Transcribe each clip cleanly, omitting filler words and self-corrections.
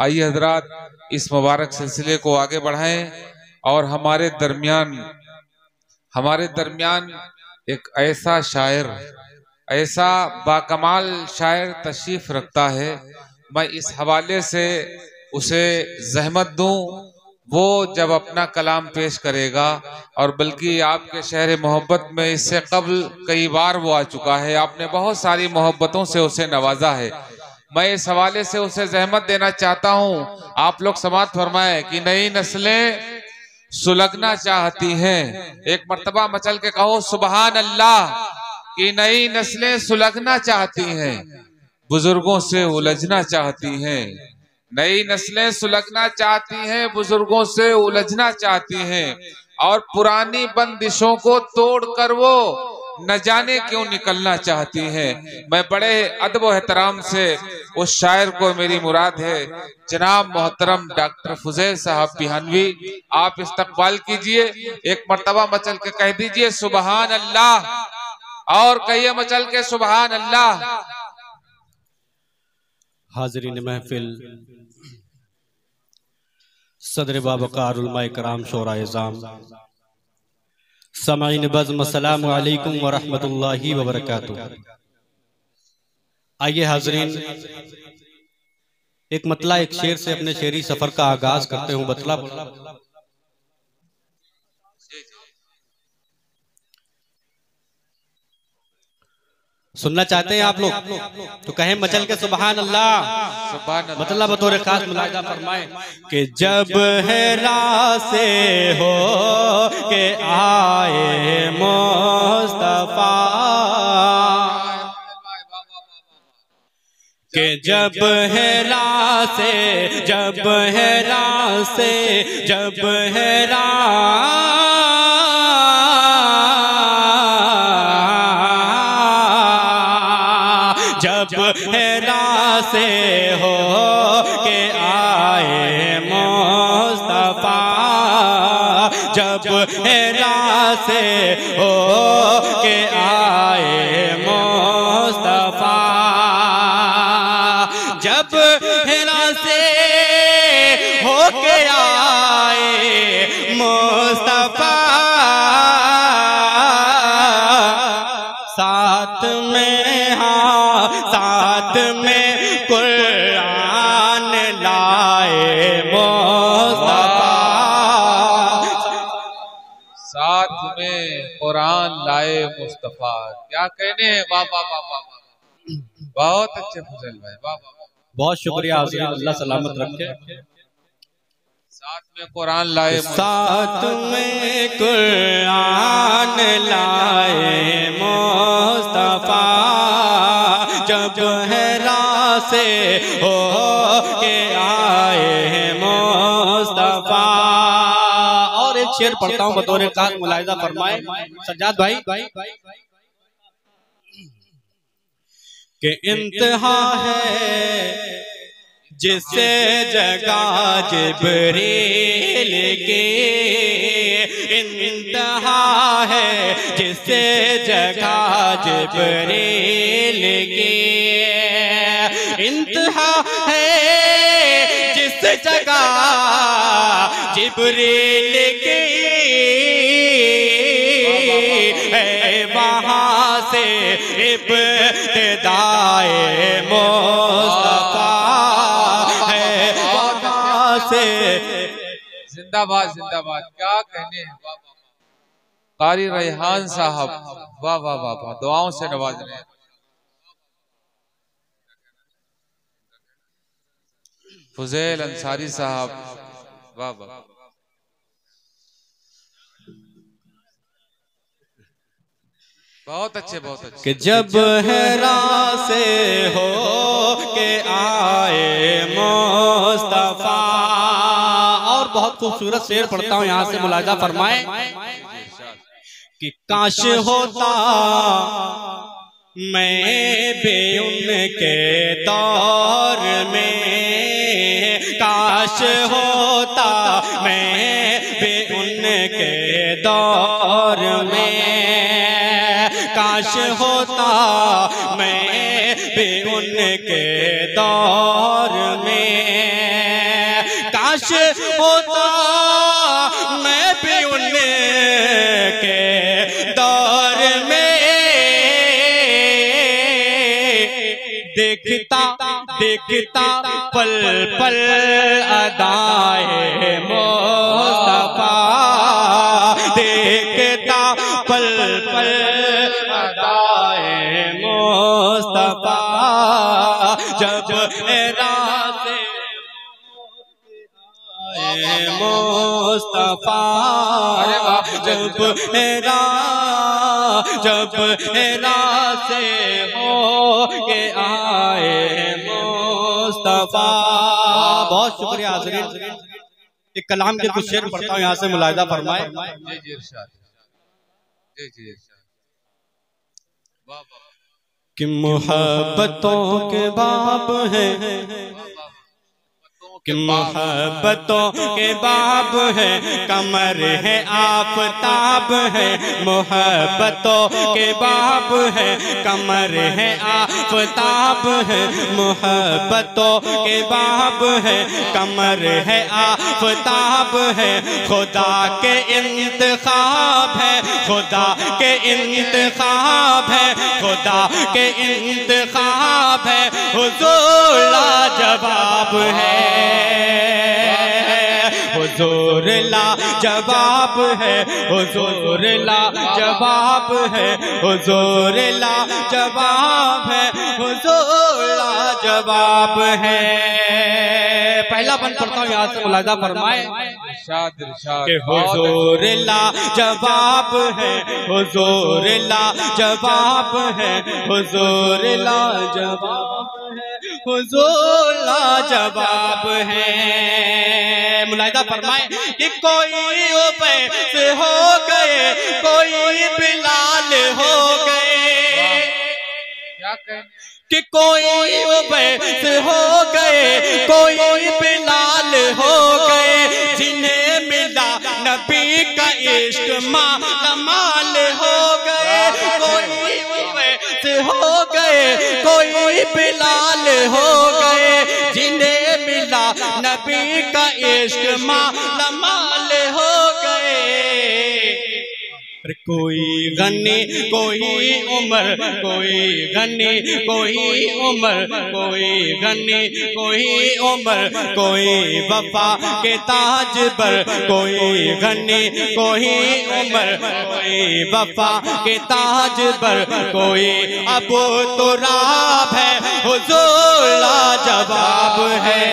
आइए हजरात, इस मुबारक सिलसिले को आगे बढ़ाएं और हमारे दरमियान एक ऐसा शायर, ऐसा बाकमाल शायर तशरीफ रखता है। मैं इस हवाले से उसे जहमत दूं, वो जब अपना कलाम पेश करेगा, और बल्कि आपके शहर मोहब्बत में इससे कबल कई बार वो आ चुका है, आपने बहुत सारी मोहब्बतों से उसे नवाजा है। मैं इस हवाले से उसे जहमत देना चाहता हूँ। आप लोग समाअत फरमाएं कि नई नस्लें सुलगना चाहती हैं। एक मर्तबा मचल के कहो सुबहान अल्लाह। कि नई नस्लें सुलगना चाहती हैं, बुजुर्गों से उलझना चाहती हैं। नई नस्लें सुलगना चाहती हैं, बुजुर्गों से उलझना चाहती हैं, और पुरानी बंदिशों को तोड़कर वो न जाने क्यों निकलना चाहती हैं। मैं बड़े अदब व एहतराम से उस शायर को, मेरी मुराद है जनाब मोहतरम डॉक्टर फुजैल साहब पिहानवी, आप इस्तकबाल कीजिए। एक मर्तबा मचल के कह दीजिए सुबहान अल्लाह, और कहिए मचल के सुबहान अल्लाह। हाज़रीन महफिल, सदर बाबकार उलमाए कराम शोराए ज़ाम, समाईन बज़्म, अस्सलामु अलैकुम व रहमतुल्लाहि व बरकातुहू। आइए हाज़रीन, एक मतला एक शेर से अपने शेरी सफर का आगाज करते हूँ। मतलब सुनना चाहते हैं आप लोग तो कहें मचल के सुबहान अल्लाह। मतलब बतौर खास मुलाहिजा फरमाए कि जब हेरा से हो के आए मुस्तफा, के जब हेरा से, जब हेरा से, जब हेरा हेरा से हो के आए मुस्तफा, जब हेरा से हो के आए मुस्तफा, जब हेरा से हो के आए मुस्तफा, साथ में साथ में कुरान लाए मुस्तफा, साथ में कुरान लाए मुस्तफा। क्या कहने हैं, वाह वाह वाह वाह, बहुत अच्छे फजल भाई, वाह वाह। बहुत शुक्रिया, अल्लाह सलामत रखे। साथ में कुरान लाए, साथ में कुरान लाए मुस्तफा, जब हेरा से हो के आए मुस्तफा। और एक शेर पढ़ता हूँ बतौर खास मुलाहिजा फरमाए सज्जाद भाई कि इंतहा है जिससे जगा जिब्रील के, इंतहा है जिससे जगा जिब्रील के, इंतहा है जिस जगह जिब्रील के, है वहाँ से इब्तिदाए मुस्तफा, है वहाँ से। जिंदाबाद जिंदाबाद, क्या कहने हैं, वाह वाह। कारी रेहान साहब, वाह वाह वाह वाह, दुआओं से नवाज रहे हैं। फुजैल अंसारी साहब, वाह वाह। बहुत अच्छे बहुत अच्छे। कि जब हेरा से हो के आए मुस्तफा। और बहुत खूबसूरत शेर पढ़ता हूँ यहाँ से, मुलाहिजा फरमाए कि काश होता मैं भी उनके दौर में, काश होता मैं भी उनके दौर में, काश होता मैं भी उनके दौर में। काश होता मैं भी उनके दौर में, देखता देखता पल पल अदाए मुस्तफा, देखता पल पल अदाए मुस्तफा, जब राज़े मुस्तफा, जब राज़े हो के आए मुस्तफा। बहुत शुक्रिया हाज़रीन। एक कलाम के कुछ शेर पढ़ता हूँ, यहाँ से मुलाहिज़ा फरमाए। कि मोहब्बतों के बाब हैं, कि मोहब्बतों के बाब है, कमर है आफताब है, मोहब्बतों के बाब है, कमर है आफताब है, मोहब्बतों के बाब है, कमर है आफताब है, खुदा के इंतखाब है, खुदा के इंतखाब है, खुदा के इंतखाब है, हुजूर लाजवाब है, हुजूर लाजवाब है, हुजूर लाजवाब है, हुजूर लाजवाब है, हुजूर लाजवाब है। पहला बंद पढ़ता हूँ, यहाँ से मुलाहिज़ा फरमाए। कि हुजूर लाजवाब है, हुजूर लाजवाब है, हुजूर लाजवाब है, हुजूर लाजवाब है। मुलाहिज़ा फरमाए कि कोई उवैस हो गए, कोई बिलाल हो गए, क्या कहें कि कोई उवैस हो गए, कोई बिलाल हो गए, जिन्हें मिला नबी का इश्क माल हो गए, कोई उवैस हो गए, कोई बिलाल हो गए, जिन्हें मिला नबी का इश्क माल हो गए। कोई गनी कोई उमर, कोई गनी कोई उमर, कोई गनी कोई उमर, कोई वफा के ताज पर, कोई गनी कोई उमर, कोई वफा के ताज पर, कोई अबू तुराब है, हुजूर लाजवाब है,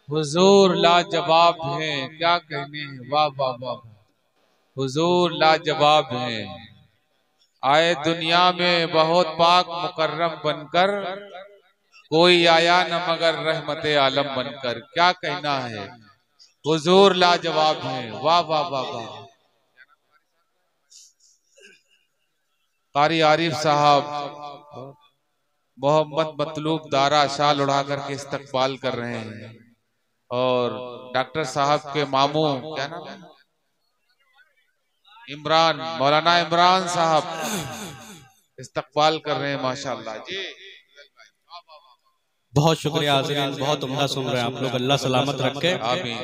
हुजूर लाजवाब हैं। क्या कहने हैं, वाह वाह वाह, हुजूर लाजवाब हैं। आए दुनिया में बहुत पाक मुकर्रम बनकर, कोई आया न मगर रहमत आलम बनकर। क्या कहना है, हुजूर लाजवाब हैं, वाह वाह वाह वाह। कारी आरिफ साहब मोहम्मद मतलूब दारा शाल उड़ा करके इस्तकबाल कर रहे हैं, और डॉक्टर साहब के मामू क्या नाम है, इमरान, मौलाना इमरान साहब इस्तकबाल कर रहे हैं, माशाअल्लाह जी। बहुत शुक्रिया हाज़रीन, बहुत उम्दा सुन रहे हैं आप लोग, अल्लाह सलामत रखे, आमीन।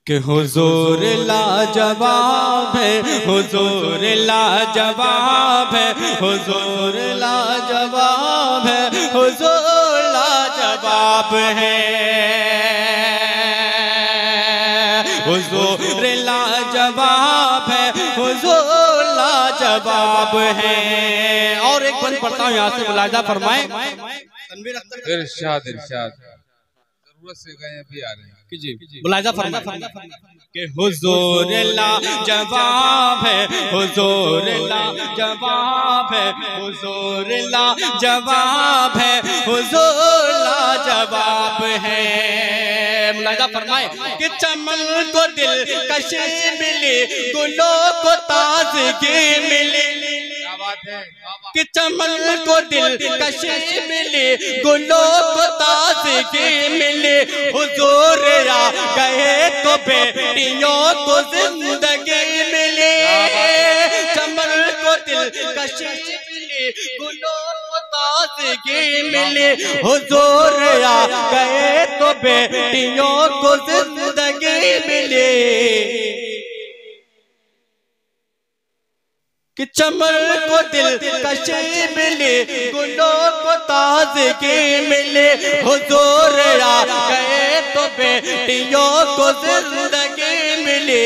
कि हुजूर लाजवाब है, हुजूर लाजवाब है, हुजूर लाजवाब है, हुजूर लाजवाब है, हुजूर लाजवाब है, हुजूर लाजवाब है। और एक बंद पढ़ता हूँ, यहाँ से मुलाहिज़ा फरमाए। इरशाद इरशाद, जरूरत से गए अभी आ रहे हैं जी, मुलाहिज़ा फरमाए कि हुजूर लाजवाब है, हुजूर लाजवाब है, हुजूर लाजवाब है, हुजूर लाजवाब है। मुलाहिज़ा फरमाए कि चमन को दिल कशी मिली, गुलों को ताज़गी मिली, कि चमन को दिल कशी मिली, गुलों को ताज़गी मिली, हुजूर आ गए तो बेटियों को जिंदगी मिली, चमन को दिल कशी मिली, गुलों को ताज़गी मिली, हुजूर आ गए तो बेटियों को जिंदगी मिली। कि चमन को दिल कशी मिली, गुलों को ताज़गी मिली, हुजूर आ गए तो बेटियों को जिंदगी मिली।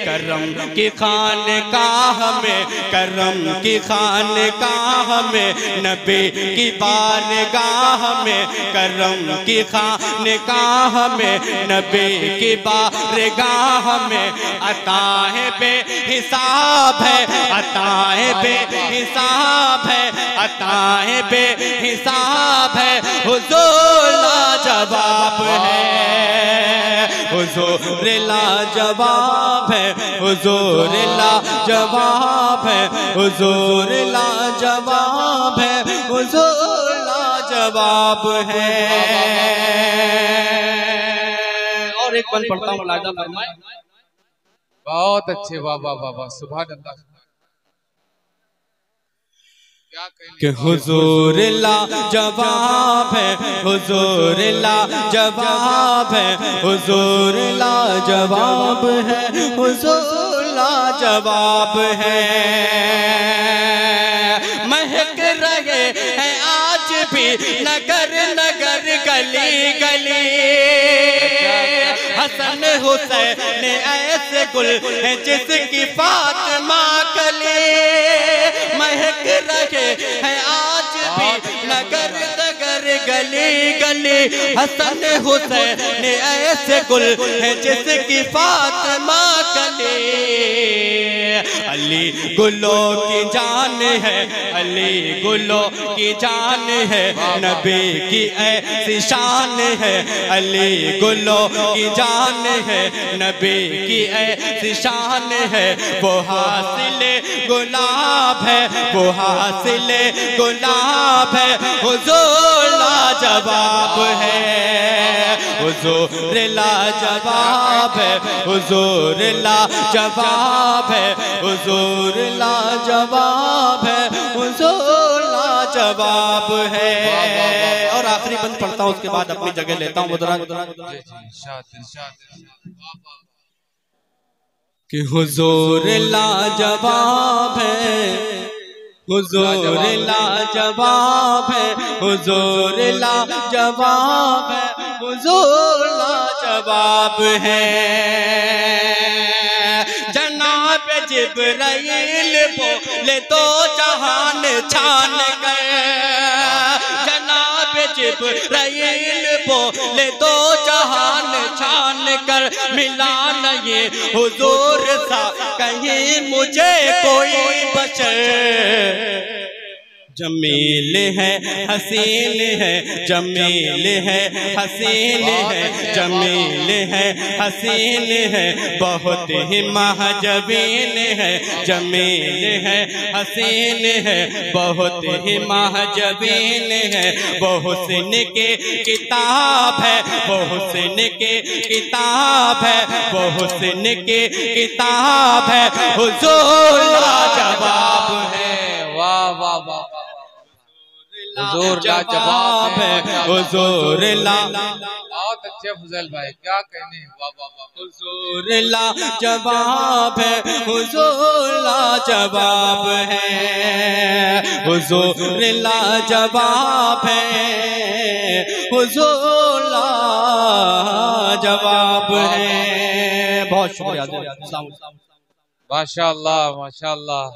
करम की खानकाह में, करम की खानकाह में, नबी की बारगाह में, करम की खानकाह में, नबी की बारगाह में, अताए बेहिसाब है, अताए बेहिसाब है, अताए बेहिसाब है, हुजूर लाजवाब है, हुजूर लाजवाब है, हुजूर लाजवाब है, हुजूर लाजवाब है, हुजूर लाजवाब है। और एक बंद पढ़ता हूँ, मुलाहिजा फरमाए। बहुत अच्छे, वाह वाह वाह वाह, सुभान अल्लाह। कि हुजूर लाजवाब है, हुजूर लाजवाब है, हुजूर लाजवाब है, हुजूर लाजवाब है। महक रहे हैं आज भी नगर नगर गली गली, हसन हुसैन ऐसे गुल है जिसकी फातिमा कली। महक रहे हैं आज भी नगर नगर गली गली, हसन हुसैन ऐसे गुल है जिसकी फातिमा कली। अली गुलों की जान है, अली गुलों की जान है, नबी की ऐसी शान है, अली गुलों की जान है, नबी की ऐसी शान है। वो हासिले गुलाब है, वो हासिले गुलाब है, हुजूर लाजवाब है, हुजूर लाजवाब है, हुजूर लाजवाब है, हुजूर लाजवाब है, हुजूर लाजवाब है। और आखिरी बंद पढ़ता हूँ, उसके बाद अपनी जगह लेता हूँ। कि हुजूर लाजवाब है, हुजूर लाजवाब है, हुजूर लाजवाब है, हुजूर लाजवाब है। जनाब जिब्राइल बोले तो जहान छान गए, जनाब जिब्राइल बोले तो जहान छान कर, मिला नहीं हुजूर सा कहीं मुझे कोई बशर। जमील है हसीन है, जमील है हसीन है, जमील है हसीन है, बहुत ही महजबीन है, जमील है हसीन है, बहुत ही महजबीन है। वो हुस्न के किताब है, वो हुस्न के किताब है, वो हुस्न के किताब है, हुजूर लाजवाब है। वाह वाह वाह, हुजूर लाजवाब है, हुजूर ला, बहुत अच्छे फजल भाई, क्या कहने। वाह वाह वाह, हुजूर लाजवाब है, हुजूर लाजवाब है, हुजूर लाजवाब है, हुजूर लाजवाब है। बहुत शुक्रिया, माशाअल्लाह माशाअल्लाह।